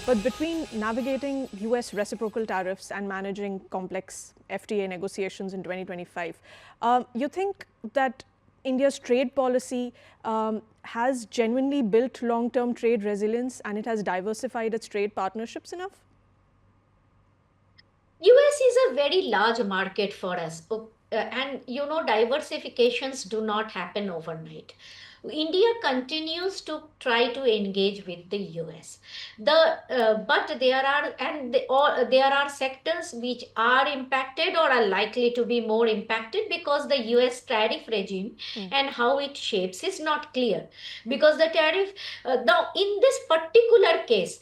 But between navigating US reciprocal tariffs and managing complex FTA negotiations in 2025, you think that India's trade policy has genuinely built long-term trade resilience and it has diversified its trade partnerships enough? US is a very large market for us. And diversifications do not happen overnight. India continues to try to engage with the US. But there are sectors which are impacted or are likely to be more impacted because the US tariff regime and how it shapes is not clear. Because the tariff now in this particular case,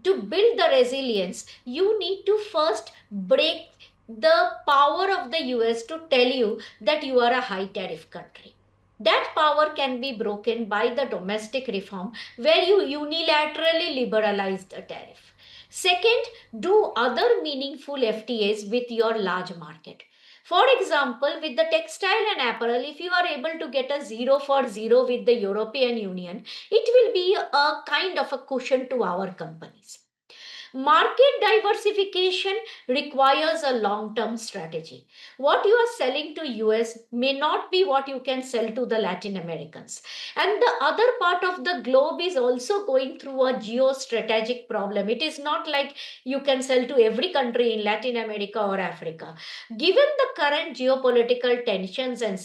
to build the resilience, you need to first break the power of the US to tell you that you are a high tariff country. That power can be broken by the domestic reform where you unilaterally liberalize the tariff. Second, do other meaningful FTAs with your large market. For example, with the textile and apparel, if you are able to get a 0 for 0 with the European Union, it will be a kind of a cushion to our companies. Market diversification requires a long term strategy. What you are selling to US may not be what you can sell to the Latin Americans. And the other part of the globe is also going through a geostrategic problem. It is not like you can sell to every country in Latin America or Africa. Given the current geopolitical tensions and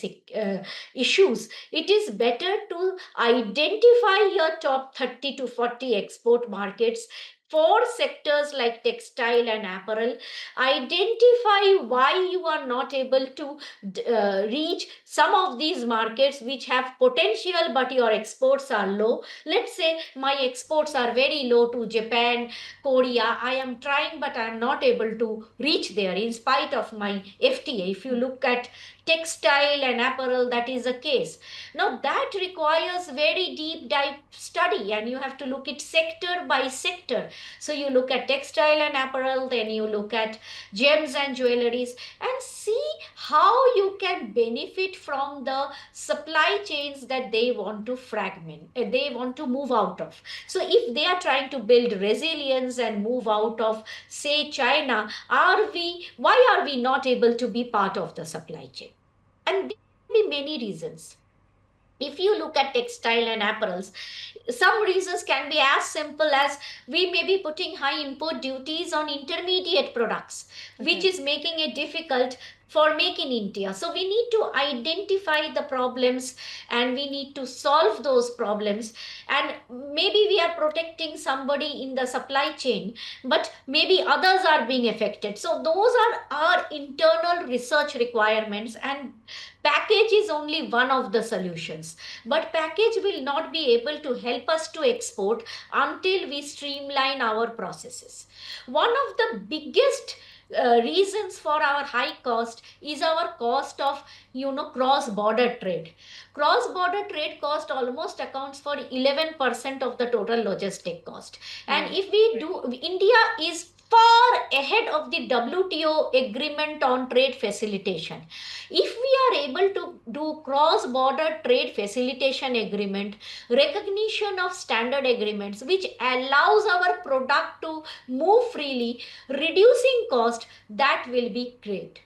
issues, it is better to identify your top 30 to 40 export markets for sectors like textile and apparel. Identify why you are not able to reach some of these markets which have potential but your exports are low. Let's say my exports are very low to Japan, Korea. I am trying but I am not able to reach there in spite of my FTA. If you look at textile and apparel, that is the case. Now that requires very deep dive study and you have to look at sector by sector. So you look at textile and apparel, then you look at gems and jewelries and see how you can benefit from the supply chains that they want to fragment, they want to move out of. So if they are trying to build resilience and move out of, say, China, why are we not able to be part of the supply chain? And there may be many reasons. If you look at textile and apparels, some reasons can be as simple as we may be putting high import duties on intermediate products, which is making it difficult for make in India. So we need to identify the problems and we need to solve those problems. And maybe we are protecting somebody in the supply chain, but maybe others are being affected. So those are our internal research requirements, and package is only one of the solutions. But package will not be able to help us to export until we streamline our processes. One of the biggest reasons for our high cost is our cost of cross border trade. Cross border trade cost almost accounts for 11% of the total logistic cost. And if we do, India is far ahead of the WTO agreement on trade facilitation. If we are able to do cross border trade facilitation agreement, recognition of standard agreements which allows our product to move freely, reducing cost, that will be great.